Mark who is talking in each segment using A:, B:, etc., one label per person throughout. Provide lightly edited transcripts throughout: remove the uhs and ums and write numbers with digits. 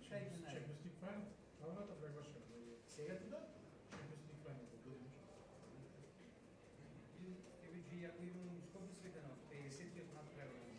A: Champions League final. Arată pregășe. Сега туда? Champions League final.
B: Ако имам скоро сведено, 50-тият мат трябва да го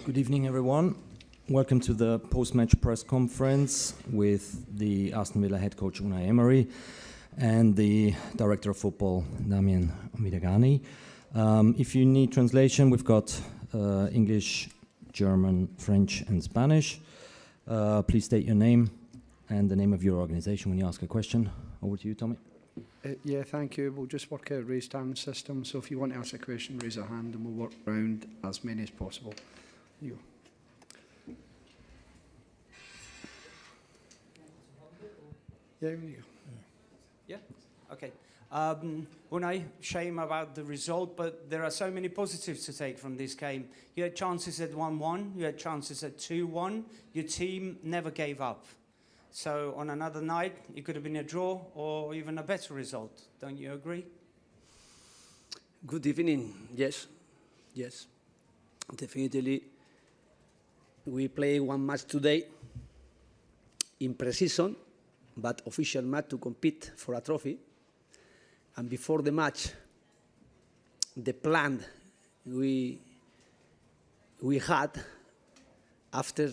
C: Good evening, everyone. Welcome to the post-match press conference with the Aston Villa head coach Unai Emery and the director of football Damian Midagani. If you need translation, we've got English, German, French, and Spanish. Please state your name and the name of your organization when you ask a question. Over to you, Tommy.
D: Yeah, thank you. We'll just work out a raised hand system. So if you want to ask a question, raise a hand and we'll work around as many as possible. You. Yeah, you go.
B: Yeah? Okay. Unai, shame about the result, but there are so many positives to take from this game. You had chances at 1-1, you had chances at 2-1. Your team never gave up. So on another night, it could have been a draw or even a better result. Don't you agree?
E: Good evening. Yes. Yes. Definitely. We play one match today in pre-season, but official match to compete for a trophy. And before the match, the plan we had after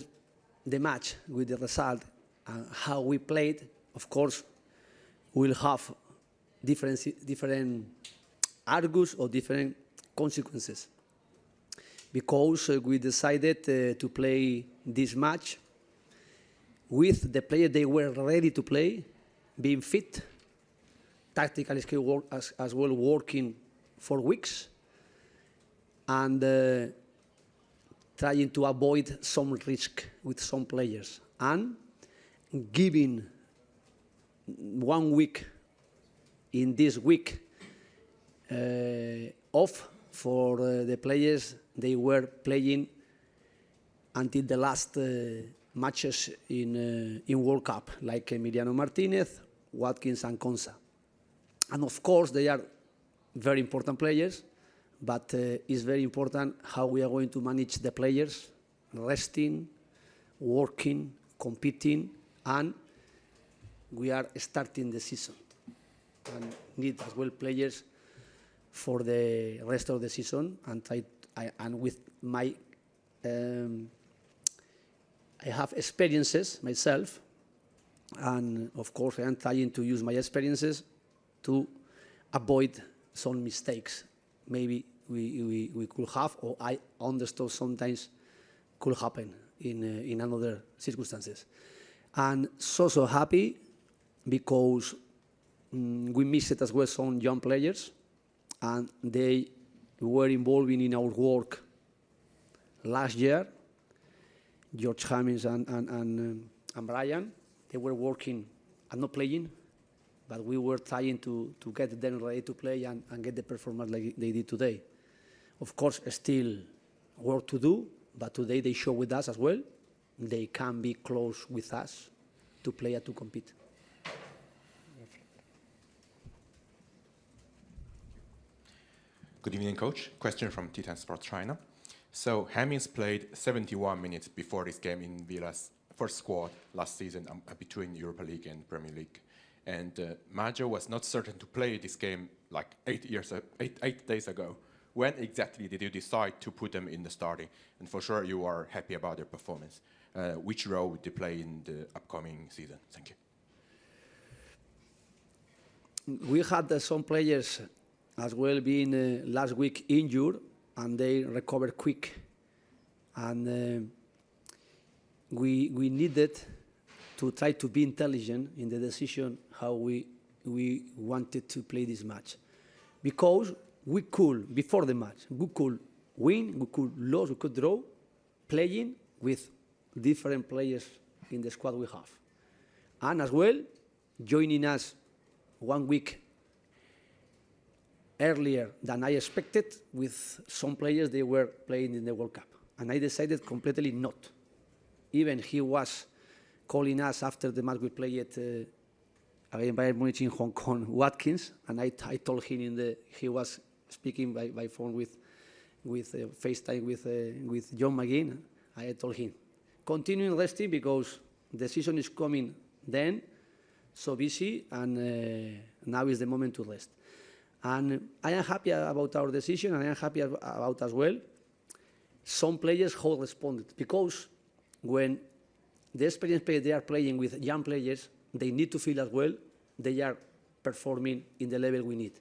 E: the match with the result and how we played, of course, we'll have different argues or different consequences. Because we decided to play this match with the players they were ready to play, being fit, tactical skill work as well, working for weeks, and trying to avoid some risk with some players, and giving 1 week in this week off for the players. They were playing until the last matches in World Cup, like Emiliano Martinez, Watkins, and Konsa. And of course, they are very important players, but it's very important how we are going to manage the players, resting, working, competing, and we are starting the season. And need as well players for the rest of the season, and with my I have experiences myself, and of course I am trying to use my experiences to avoid some mistakes maybe we could have, or I understood sometimes could happen in another circumstances. And so happy because we missed as well some young players, and they were involved in our work last year. George James and Brian, they were working and not playing, but we were trying to get them ready to play and get the performance like they did today. Of course, still work to do, but today they show with us as well. They can be close with us to play and to compete.
F: Good evening, Coach. Question from Titan Sports China. So Hamins played 71 minutes before this game in Villa's first squad last season between Europa League and Premier League. And Maggio was not certain to play this game like 8 days ago. When exactly did you decide to put them in the starting? And for sure you are happy about their performance. Which role would they play in the upcoming season? Thank you.
E: We had some players as well being last week injured, and they recovered quick. And we needed to try to be intelligent in the decision how we wanted to play this match. Because we could, before the match, we could win, we could lose, we could draw, playing with different players in the squad we have. And as well, joining us 1 week earlier than I expected with some players they were playing in the World Cup. And I decided completely not. Even he was calling us after the match we played against Bayern Munich in Hong Kong, Watkins, and I told him he was speaking by phone with FaceTime with John McGinn. I told him, continuing resting because the season is coming then, so busy, and now is the moment to rest. And I am happy about our decision, and I am happy about as well some players how responded, because when the experienced players they are playing with young players, they need to feel as well they are performing in the level we need.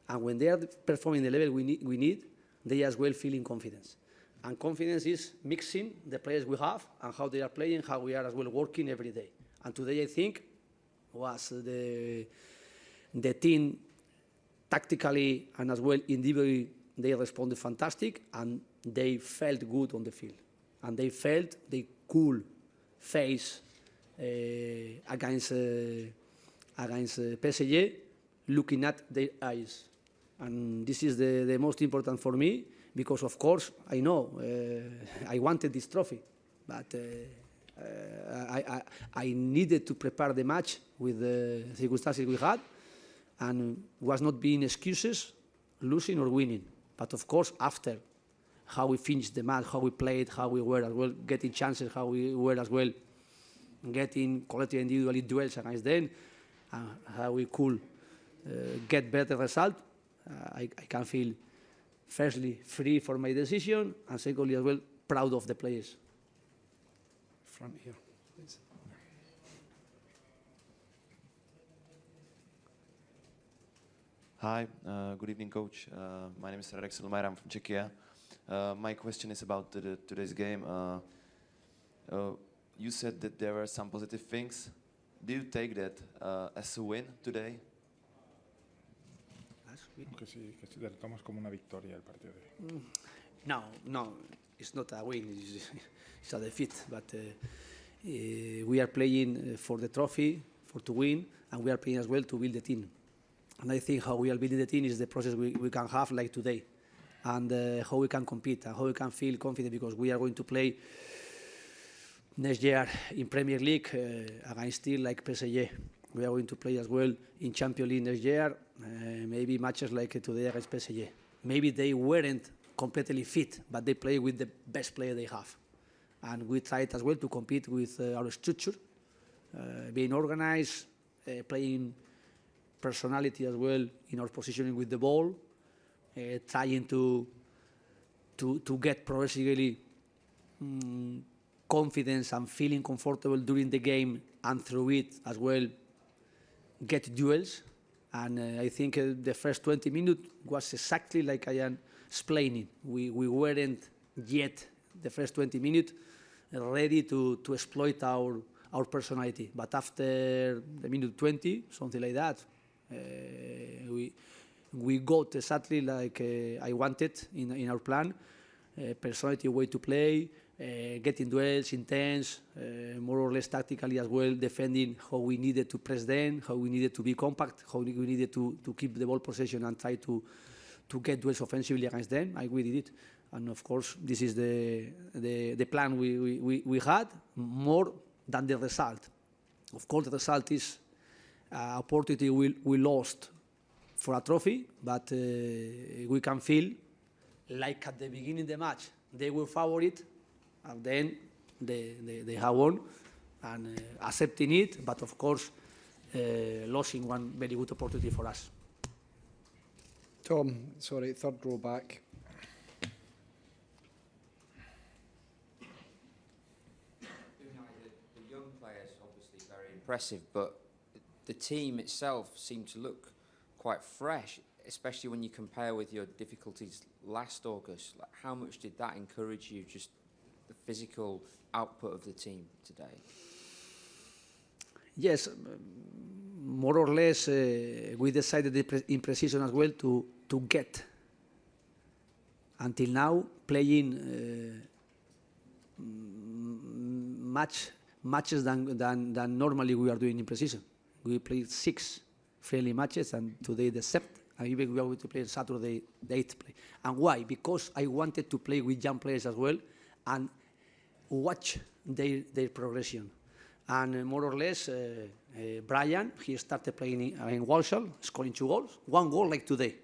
E: And when they are performing the level we need, they as well feeling confidence. And confidence is mixing the players we have and how they are playing, how we are as well working every day. And today I think was the team tactically and as well individually, they responded fantastic, and they felt good on the field. And they felt they could face against PSG looking at their eyes. And this is the most important for me, because of course I know I wanted this trophy, but I needed to prepare the match with the circumstances we had, and was not being excuses, losing or winning. But of course, after how we finished the match, how we played, how we were as well getting chances, how we were as well getting collective individually duels against them, and how we could get better result, I can feel firstly free for my decision, and secondly as well proud of the players.
D: Front here, please.
G: Hi, good evening, Coach. My name is Radek Silmajer, I'm from Czechia. My question is about today's game. You said that there were some positive things. Do you take that as a win today?
A: Que si lo tomas como una victoria el partido de hoy.
E: No, it's not a win, it's a defeat. But we are playing for the trophy, to win, and we are playing as well to build the team. And I think how we are building the team is the process we can have like today, and how we can compete and how we can feel confident, because we are going to play next year in Premier League against teams like PSG. We are going to play as well in Champions League next year, maybe matches like today against PSG. Maybe they weren't completely fit, but they play with the best player they have. And we tried as well to compete with our structure, being organized, playing personality as well in our positioning with the ball, trying to get progressively confidence and feeling comfortable during the game, and through it as well get duels. And I think the first 20 minutes was exactly like I am explaining. We weren't yet, the first 20 minutes, ready to exploit our personality. But after the minute 20, something like that, we got exactly like I wanted in our plan. Personality, way to play, getting duels, intense, more or less tactically as well, defending how we needed to press them, how we needed to be compact, how we needed to keep the ball possession and try to get duels offensively against them. We did it. And of course, this is the plan we had, more than the result. Of course, the result is opportunity we lost for a trophy, but we can feel like at the beginning of the match, they were favorite, and then they have won, and accepting it, but of course, losing one very good opportunity for us.
D: Tom, sorry, third row back.
H: The young players obviously very impressive, but the team itself seemed to look quite fresh, especially when you compare with your difficulties last August. Like, how much did that encourage you, just the physical output of the team today?
E: Yes, more or less, we decided in pre-season as well to get, until now, playing matches than normally we are doing in pre-season. We played 6 friendly matches, and today the 7th, and even we are going to play on Saturday the 8th play. And why? Because I wanted to play with young players as well and watch their progression. And more or less, Brian, he started playing in Walsall, scoring 2 goals, 1 goal like today.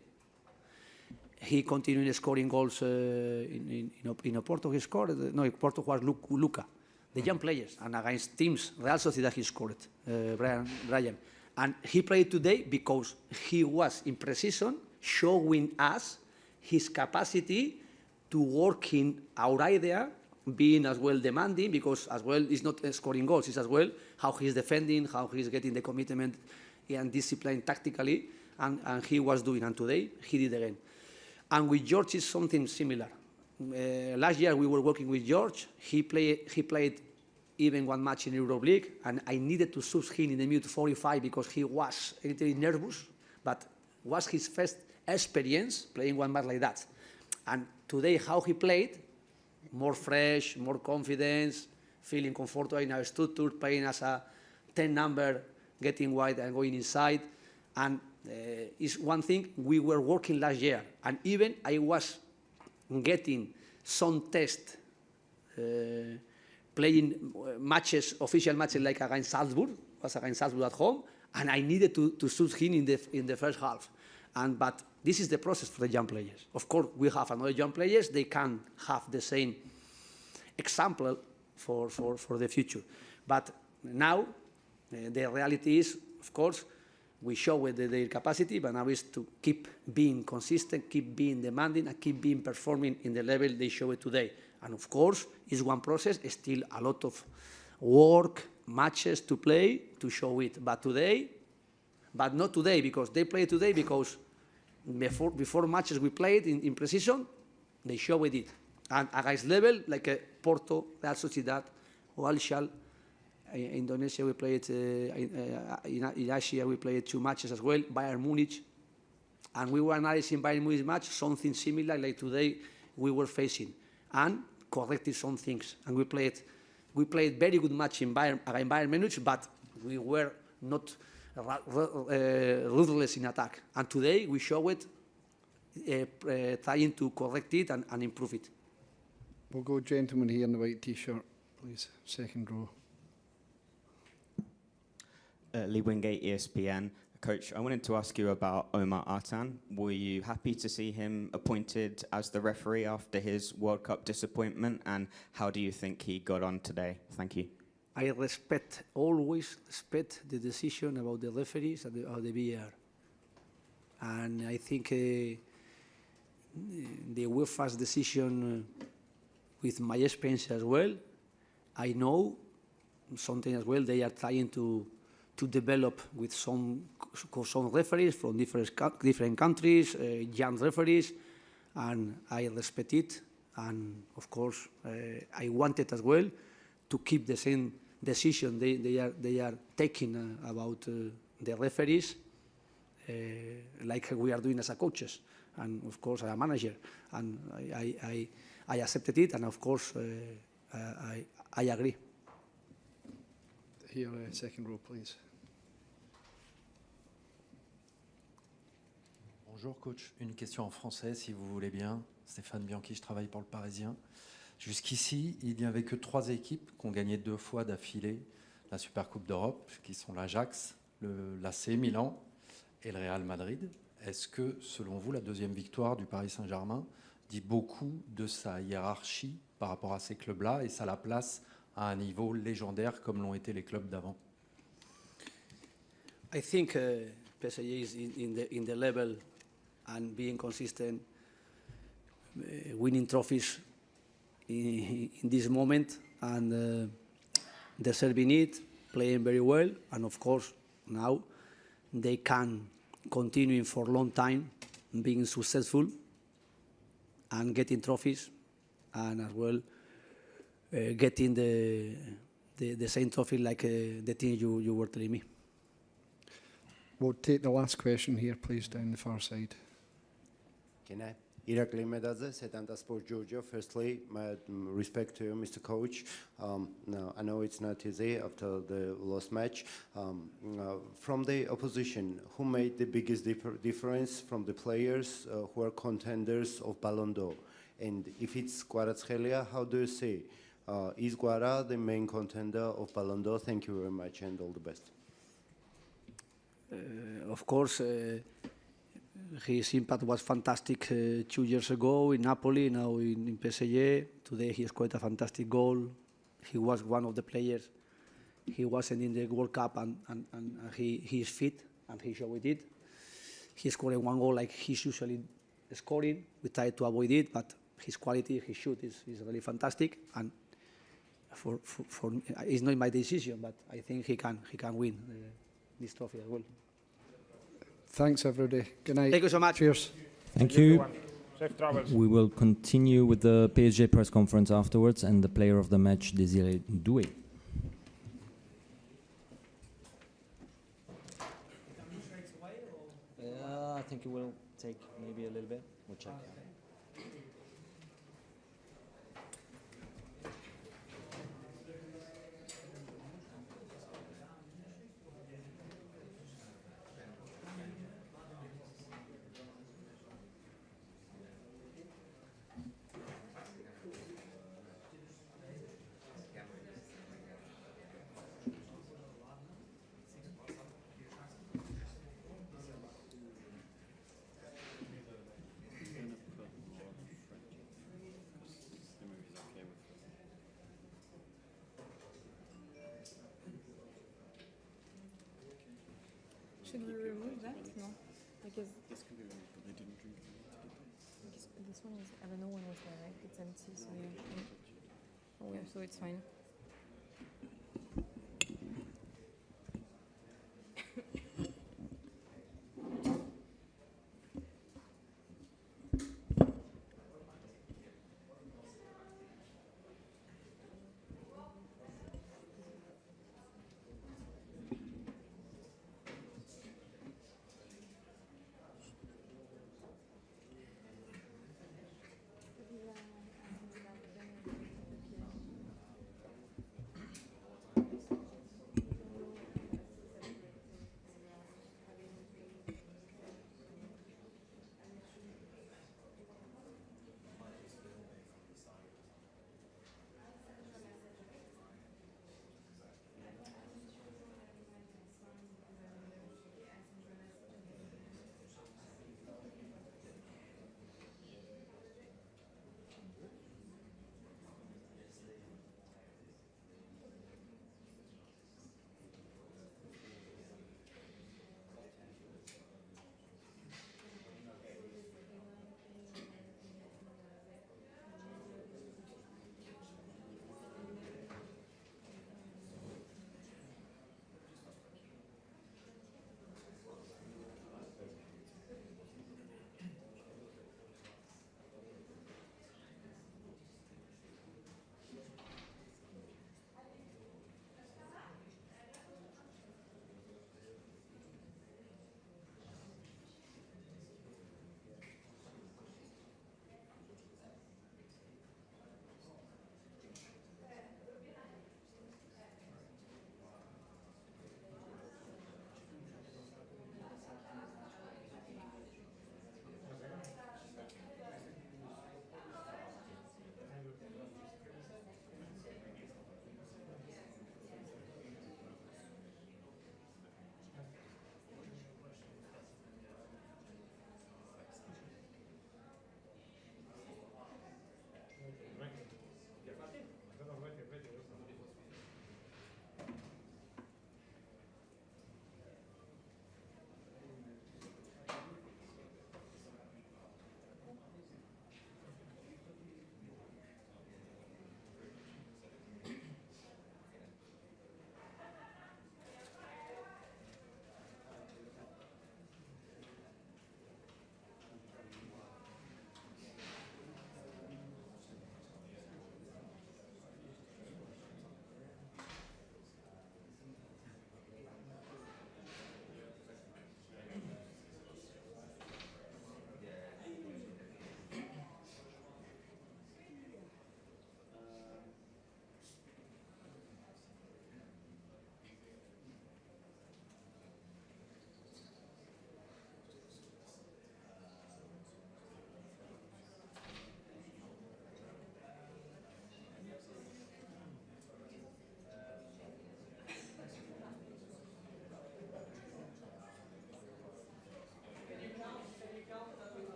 E: He continued scoring goals in Oporto. He scored. No, Oporto was Luca, the young players, and against teams, Real Sociedad, he scored. Brian, and he played today because he was in pre-season showing us his capacity to work in our idea, being as well demanding, because as well it's not scoring goals, it's as well how he's defending, how he's getting the commitment and discipline tactically, and he was doing, and today he did again. And with George is something similar. Last year we were working with George. He played even 1 match in Europe League, and I needed to sub him in the minute 45 because he was a little nervous, but was his first experience playing 1 match like that. And today how he played, more fresh, more confidence, feeling comfortable in our structure, playing as a 10 number, getting wide and going inside. And is one thing we were working last year, and even I was getting some test playing matches, official matches like against Salzburg, was against Salzburg at home, and I needed to shoot him in the first half. But this is the process for the young players. Of course, we have another young players, they can have the same example for the future. But now, the reality is, of course, we show their capacity, but now is to keep being consistent, keep being demanding, and keep being performing in the level they show it today. And of course, it's one process, still a lot of work, matches to play, to show it. But today, but not today, because they play today because before matches we played in pre-season, they showed it. And against level, like Porto, Real Sociedad, Walsall, Indonesia we played, in Asia we played 2 matches as well, Bayern Munich. And we were analyzing Bayern Munich match, something similar like today we were facing, and corrected some things. And we played very good match in Bayern Munich, but we were not ruthless in attack. And today we show it, trying to correct it and improve it.
D: We'll go gentleman here in the white T-shirt, please. Second row.
I: Lee Wingate, ESPN. Coach, I wanted to ask you about Omar Artan. Were you happy to see him appointed as the referee after his World Cup disappointment? And how do you think he got on today? Thank you.
E: I always respect the decision about the referees and the VAR. And I think the UEFA's decision, with my experience as well, I know something as well they are trying to develop with some referees from different countries, young referees, and I respect it. And of course, I wanted as well to keep the same decision they are taking about the referees, like we are doing as a coaches, and of course as a manager. And I accepted it, and of course I agree.
D: Here, second row, please.
J: Bonjour coach, une question en français si vous voulez bien. Stéphane Bianchi, je travaille pour le Parisien. Jusqu'ici, il n'y avait que 3 équipes qui ont gagné 2 fois d'affilée la Supercoupe d'Europe, qui sont l'Ajax, l'AC Milan et le Real Madrid. Est-ce que, selon vous, la deuxième victoire du Paris Saint-Germain dit beaucoup de sa hiérarchie par rapport à ces clubs-là et ça la place à un niveau légendaire comme l'ont été les clubs d'avant?
E: I think PSG is in the level and being consistent, winning trophies in this moment, and deserving it, playing very well, and of course now they can continue for a long time being successful and getting trophies, and as well getting the same trophy like the thing you were telling me.
D: We'll take the last question here, please, down the far side.
K: Can I? Irakli Medadze, Setanta Sport Georgia. Firstly, my respect to you, Mr. Coach. No, I know it's not easy after the lost match. From the opposition, who made the biggest difference from the players who are contenders of Ballon d'Or? And if it's Kvaratskhelia, how do you see? Is Kvara the main contender of Ballon d'Or? Thank you very much and all the best.
E: Of course, his impact was fantastic 2 years ago in Napoli, now in PSG. Today he scored a fantastic goal. He was one of the players. He wasn't in the World Cup and he is fit and he showed it. He scored 1 goal like he's usually scoring. We tried to avoid it, but his quality, his shoot is really fantastic. And for it's not my decision, but I think he can win this trophy as well.
D: Thanks, everybody. Good night.
E: Thank you so much.
D: Cheers.
C: Thank you.
A: Safe travels.
C: We will continue with the PSG press conference afterwards and the player of the match, Désiré Doué.
L: I think it will take maybe a little bit. We'll check.
M: Should we remove that? No. I guess this can be removed, but they didn't drink it. This one is, I don't know when was there, right? It's empty, so yeah. Oh yeah, so it's fine.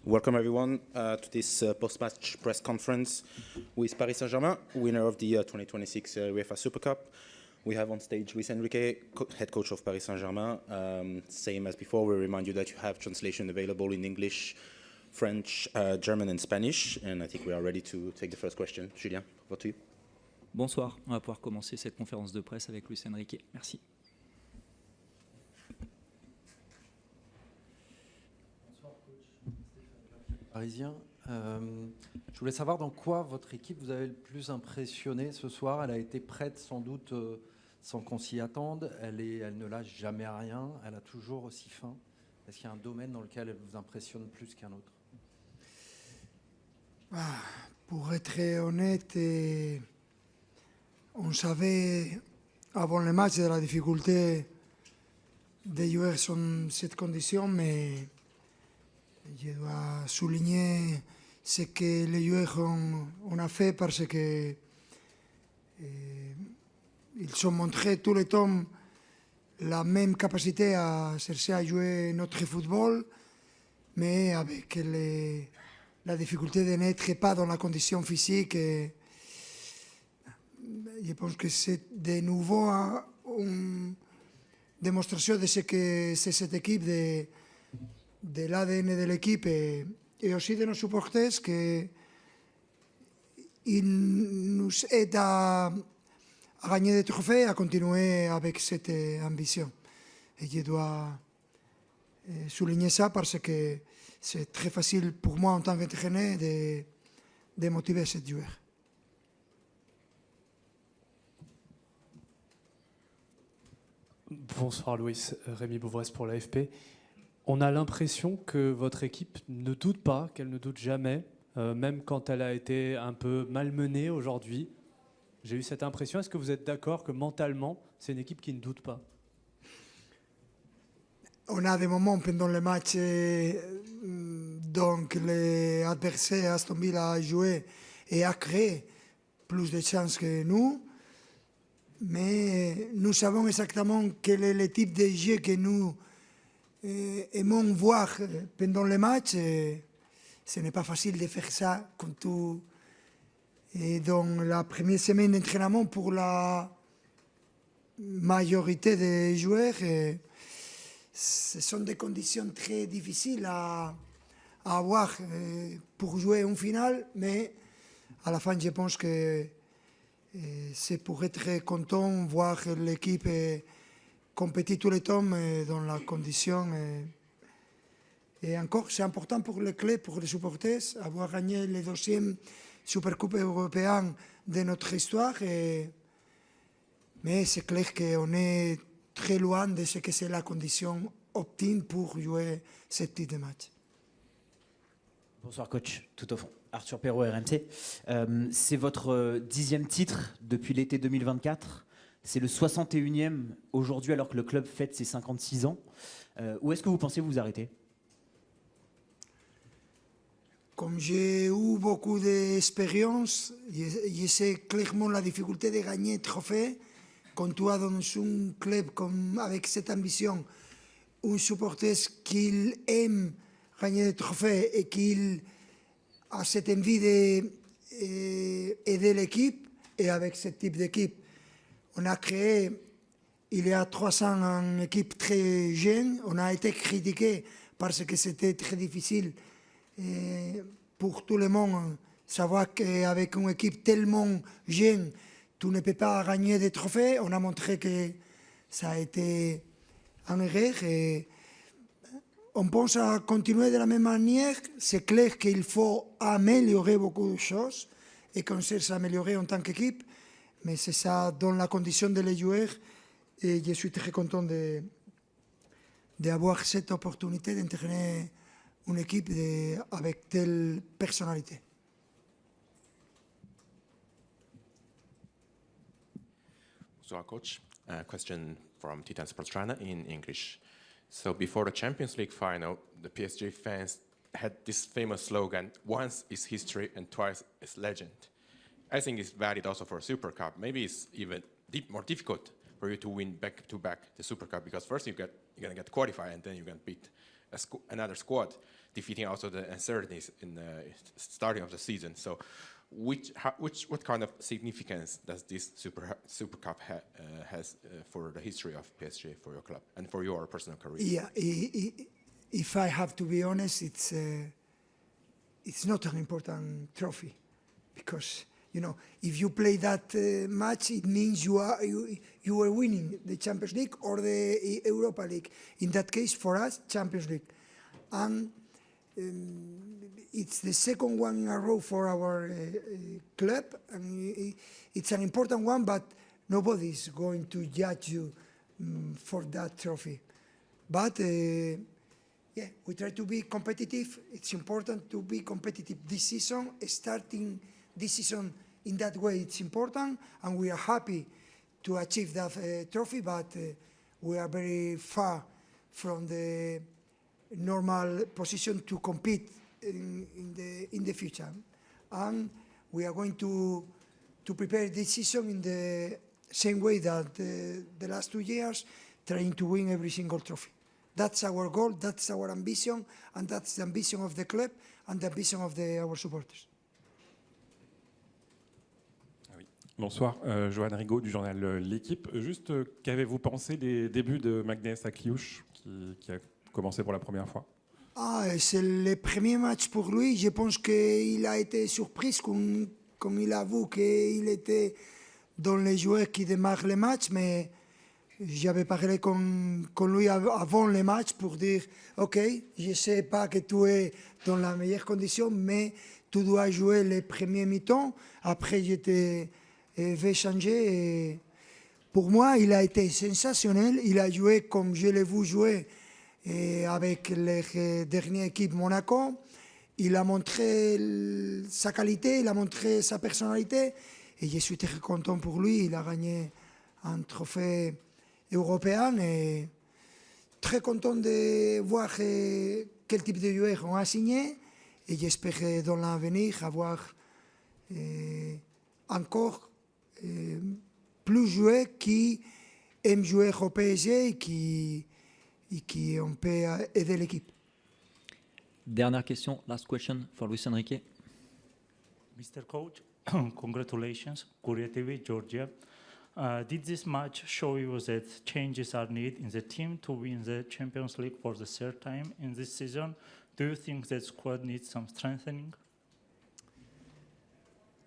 N: Welcome everyone to this post-match press conference with Paris Saint-Germain, winner of the 2026 UEFA Super Cup. We have on stage Luis Enrique, head coach of Paris Saint-Germain. Same as before, we remind you that you have translation available in English, French, German and Spanish. And I think we are ready to take the first question. Julien, over to you.
O: Bonsoir, on va pouvoir commencer cette conférence de presse avec Luis Enrique. Merci.
J: Parisien. Je voulais savoir dans quoi votre équipe vous avez le plus impressionné ce soir. Elle a été prête sans doute sans qu'on s'y attende. Elle ne lâche jamais à rien. Elle a toujours aussi faim. Est-ce qu'il y a un domaine dans lequel elle vous impressionne plus qu'un autre?
P: Pour être honnête, on savait avant le match de la difficulté de jouer dans cette condition, mais je dois souligner ce que les joueurs ont fait parce que ils ont montré tout le temps la même capacité à chercher à jouer notre football, mais avec la difficulté de n'être pas dans la condition physique. Je pense que c'est de nouveau une démonstration de ce que c'est cette équipe, de l'ADN de l'équipe et aussi de nos supporters qui nous aident à gagner des trophées, à continuer avec cette ambition. Et je dois souligner ça parce que c'est très facile pour moi en tant qu'entraîneur de motiver ces joueurs.
Q: Bonsoir Louis, Rémi Bouvresse pour l'AFP. On a l'impression que votre équipe ne doute pas, qu'elle ne doute jamais, même quand elle a été un peu malmenée aujourd'hui. J'ai eu cette impression. Est-ce que vous êtes d'accord que mentalement, c'est une équipe qui ne doute pas?
P: On a des moments pendant le match, donc l'adversaire Aston Villa a joué et a créé plus de chances que nous. Mais nous savons exactement quel est le type de jeu que nous aimons voir pendant le match. Ce n'est pas facile de faire ça comme tout. Et dans la première semaine d'entraînement pour la majorité des joueurs, ce sont des conditions très difficiles à avoir pour jouer une finale, mais à la fin, je pense que c'est pour être content de voir l'équipe compétir tout le temps dans la condition. Et encore, c'est important pour le club, pour les supporters, avoir gagné le deuxième Supercoupe européenne de notre histoire. Mais c'est clair qu'on est très loin de ce que c'est la condition optime pour jouer ce type de match.
R: Bonsoir coach, tout au fond. Arthur Perrault, RMC. C'est votre 10e titre depuis l'été 2024. C'est le 61e aujourd'hui alors que le club fête ses 56 ans. Où est-ce que vous pensez vous arrêter?
P: Comme j'ai eu beaucoup d'expérience, je sais clairement la difficulté de gagner trophée. Quand tu as dans un club avec cette ambition, un supporter qui aime gagner des trophées et qui a cette envie d'aider l'équipe, et avec ce type d'équipe, on a créé, il y a 3 ans, une équipe très jeune. On a été critiqué parce que c'était très difficile pour tout le monde savoir qu'avec une équipe tellement jeune, tu ne peux pas gagner des trophées. On a montré que ça a été une erreur et on pense à continuer de la même manière. C'est clair qu'il faut améliorer beaucoup de choses et qu'on cherche à améliorer en tant qu'équipe, mais c'est ça dans la condition de les joueurs et je suis très content d'avoir cette opportunité d'entraîner une équipe avec telle personnalité.
F: So our coach, question from Titan Sports China in English. So before the Champions League final, the PSG fans had this famous slogan, once is history and twice is legend. I think it's valid also for Super Cup. Maybe it's even more difficult for you to win back-to-back the Super Cup, because first you're going to get qualified and then you're going to beat another squad, defeating also the uncertainties in the starting of the season. So, what kind of significance does this Super Cup has for the history of PSG, for your club, and for your personal career?
P: Yeah, if I have to be honest, it's not an important trophy, because if you play that match, it means you are winning the Champions League or the Europa League. In that case, for us, Champions League, and it's the second one in a row for our club, and it's an important one. But nobody is going to judge you for that trophy. But yeah, we try to be competitive. It's important to be competitive this season. Starting this season in that way, it's important, and we are happy to achieve that trophy. But we are very far from the normal position to compete in the future, and we are going to prepare this season in the same way that the last 2 years, trying to win every single trophy. That's our goal, that's our ambition, and that's the ambition of the club and the ambition of our supporters.
S: Oui. Bonsoir, Johan Rigaud du journal L'Équipe. Juste, qu'avez-vous pensé des débuts de Magnès à Cliouche, qui a commencé pour la première fois?
P: C'est le premier match pour lui. Je pense qu'il a été surpris quand il a vu qu'il était dans les joueurs qui démarrent le match, mais j'avais parlé con lui avant le match pour dire « Ok, je ne sais pas que tu es dans la meilleure condition, mais tu dois jouer les premiers mi-temps. » Après, je te vais changer. Et pour moi, il a été sensationnel. Il a joué comme je l'ai vu jouer avec les dernières équipes Monaco. Il a montré sa qualité, il a montré sa personnalité, et je suis très content pour lui. Il a gagné un trophée européen, et très content de voir quel type de joueurs on a signé, et j'espère dans l'avenir avoir encore plus de joueurs qui aiment jouer au PSG et qui on peut aider l'équipe.
O: Dernière question, last question for Luis Enrique.
T: Mr. Coach, congratulations, Korea TV, Georgia. Did this match show you that changes are needed in the team to win the Champions League for the third time in this season? Do you think that squad needs some strengthening?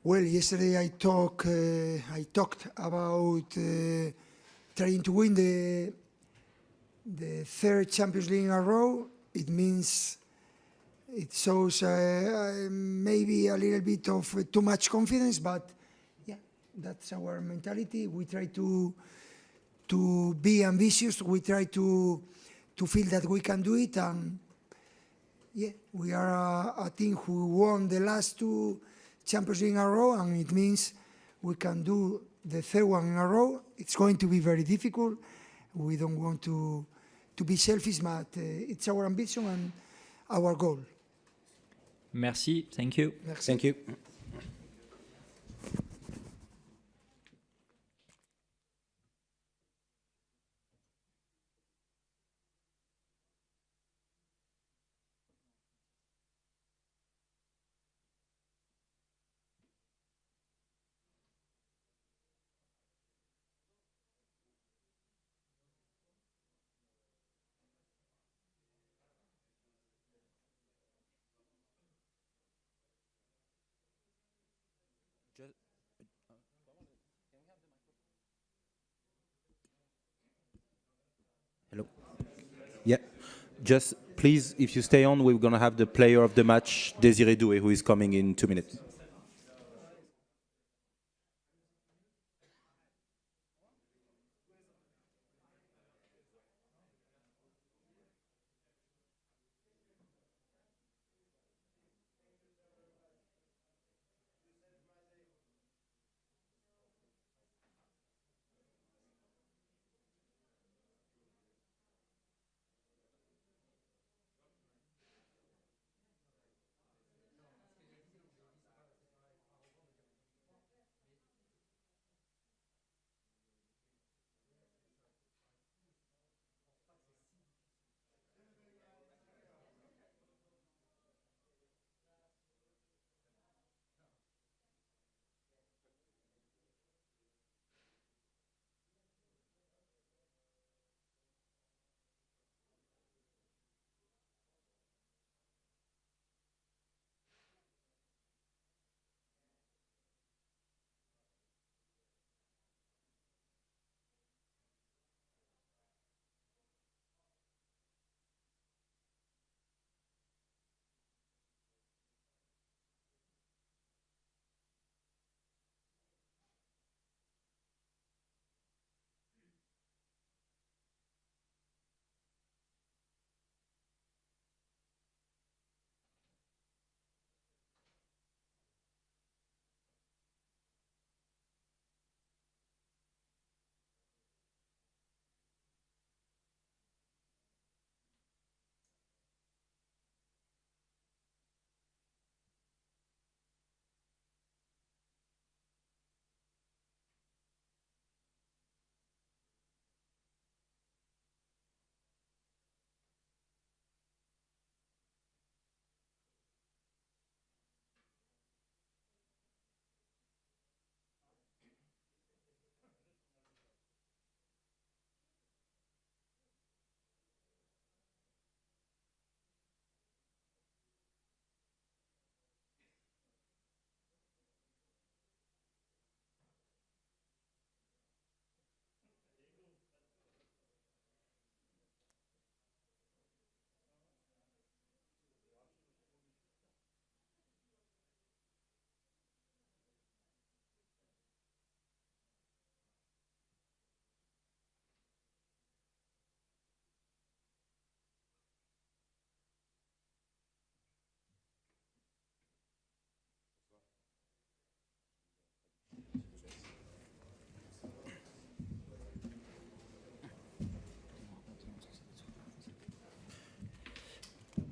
P: Well, yesterday I talked about trying to win the third Champions League in a row. It means it shows maybe a little bit of too much confidence, but yeah, that's our mentality. We try to be ambitious. We try to feel that we can do it, and yeah, we are a team who won the last 2 Champions League in a row, and it means we can do the third one in a row. It's going to be very difficult. We don't want to be selfish, but it's our ambition and our goal.
O: Merci, thank you.
P: Merci.
N: Thank you.
C: Hello. Yeah, just please, if you stay on, we're going to have the player of the match, Désiré Doué, who is coming in 2 minutes.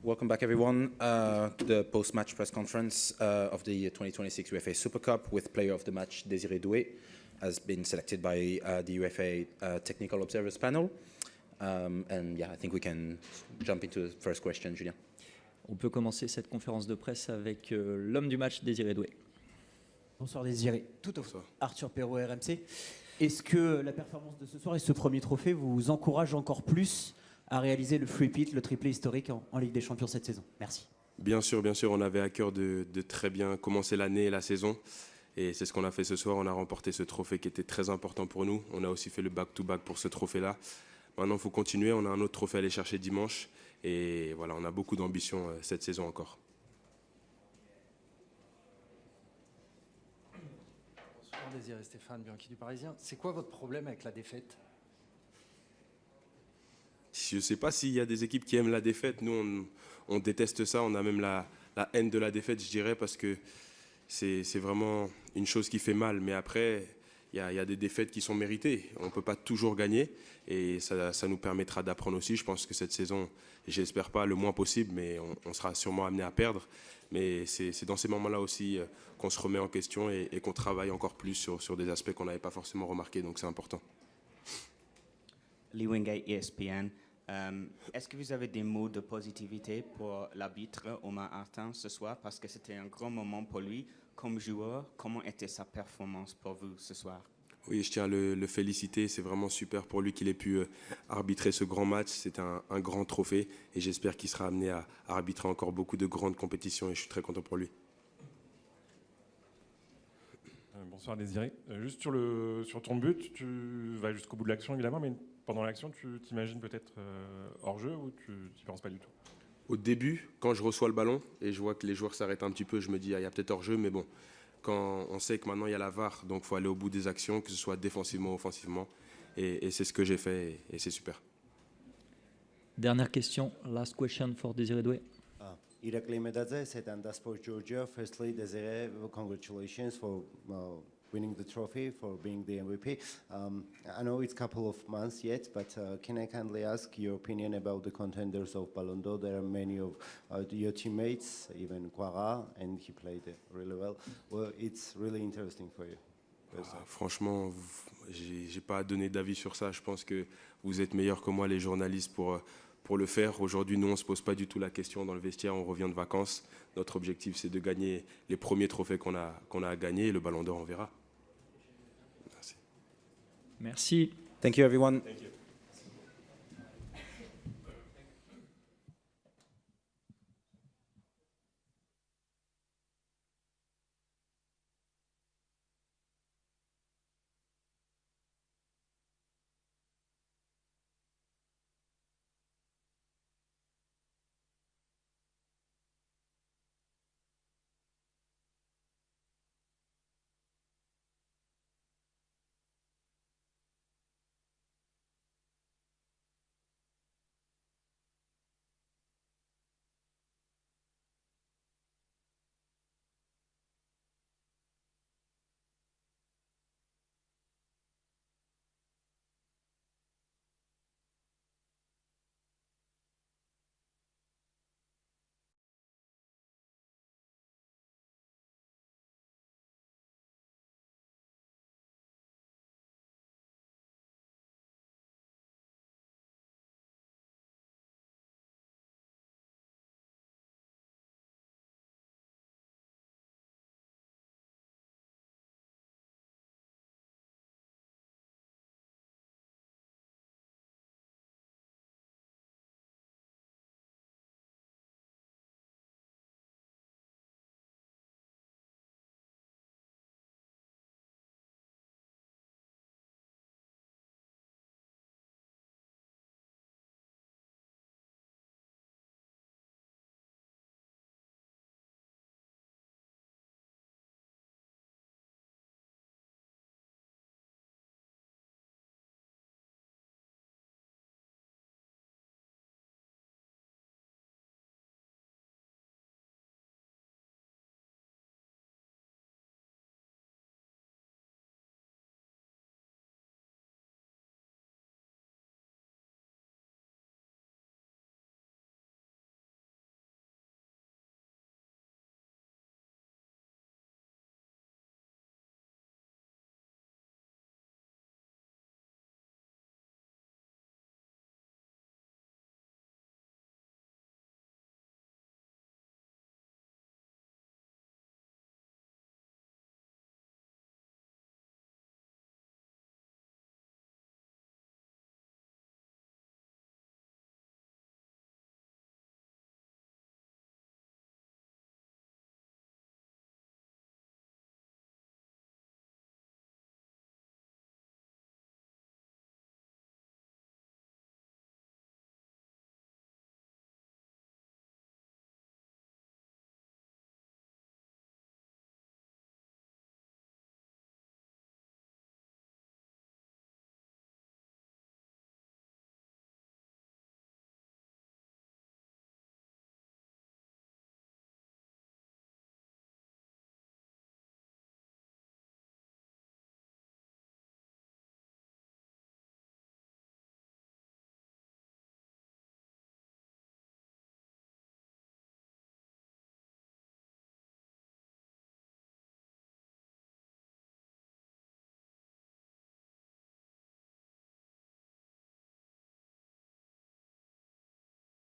N: Welcome back, everyone, to the post-match press conference of the 2026 UEFA Super Cup with Player of the Match Désiré Doué has been selected by the UEFA Technical Observers Panel. And yeah, I think we can jump into the first question, Julien.
O: On peut commencer cette conférence de presse avec l'homme du match, Désiré Doué.
R: Bonsoir Désiré. Tout au fond. Arthur Perrault, RMC. Est-ce que la performance de ce soir et ce premier trophée vous encourage encore plus à réaliser le three-peat, le triplé historique en Ligue des Champions cette saison? Merci.
U: Bien sûr, on avait à cœur de très bien commencer l'année et la saison. Et c'est ce qu'on a fait ce soir. On a remporté ce trophée qui était très important pour nous. On a aussi fait le back-to-back pour ce trophée-là. Maintenant, il faut continuer. On a un autre trophée à aller chercher dimanche. Et voilà, on a beaucoup d'ambition cette saison encore.
J: Bonsoir Désiré, Stéphane Bianchi du Parisien. C'est quoi votre problème avec la défaite?
U: Je ne sais pas s'il y a des équipes qui aiment la défaite. Nous, on déteste ça. On a même la haine de la défaite, je dirais, parce que c'est vraiment une chose qui fait mal. Mais après, il y a des défaites qui sont méritées. On ne peut pas toujours gagner. Et ça nous permettra d'apprendre aussi. Je pense que cette saison, j'espère pas le moins possible, mais on sera sûrement amené à perdre. Mais c'est dans ces moments-là aussi qu'on se remet en question et qu'on travaille encore plus sur des aspects qu'on n'avait pas forcément remarqués. Donc c'est important.
I: Lee Wingate, ESPN. Est-ce que vous avez des mots de positivité pour l'arbitre Omar Artan ce soir? Parce que c'était un grand moment pour lui. Comme joueur, comment était sa performance pour vous ce soir?
U: Oui, je tiens à le féliciter. C'est vraiment super pour lui qu'il ait pu arbitrer ce grand match. C'est un grand trophée et j'espère qu'il sera amené à arbitrer encore beaucoup de grandes compétitions et je suis très content pour lui.
S: Bonsoir Désiré. Juste sur ton but, tu vas jusqu'au bout de l'action évidemment, mais pendant l'action, tu t'imagines peut-être hors-jeu ou tu n'y penses pas du tout?
U: Au début, quand je reçois le ballon et je vois que les joueurs s'arrêtent un petit peu, je me dis il y a peut-être hors-jeu, mais bon, quand on sait que maintenant il y a la VAR, donc il faut aller au bout des actions, que ce soit défensivement ou offensivement, et c'est ce que j'ai fait et c'est super.
O: Dernière question, last question for Désiré Doué.
K: Irakli Medadze, Saint-Germain for Georgia. Firstly, Desiree, congratulations for winning the trophy, for being the MVP. I know it's a couple of months yet, but can I kindly ask your opinion about the contenders of Ballon d'Or? There are many of your teammates, even Quara, and he played really well. Well, it's really interesting for you.
U: Franchement, j'ai pas à donner d'avis sur ça. Je pense que vous êtes meilleurs que moi, les journalistes, pour le faire. Aujourd'hui, nous, on ne se pose pas du tout la question dans le vestiaire. On revient de vacances. Notre objectif, c'est de gagner les premiers trophées qu'on a à gagner. Et le Ballon d'Or, on verra.
O: Merci.
N: Thank you, everyone.
U: Thank you.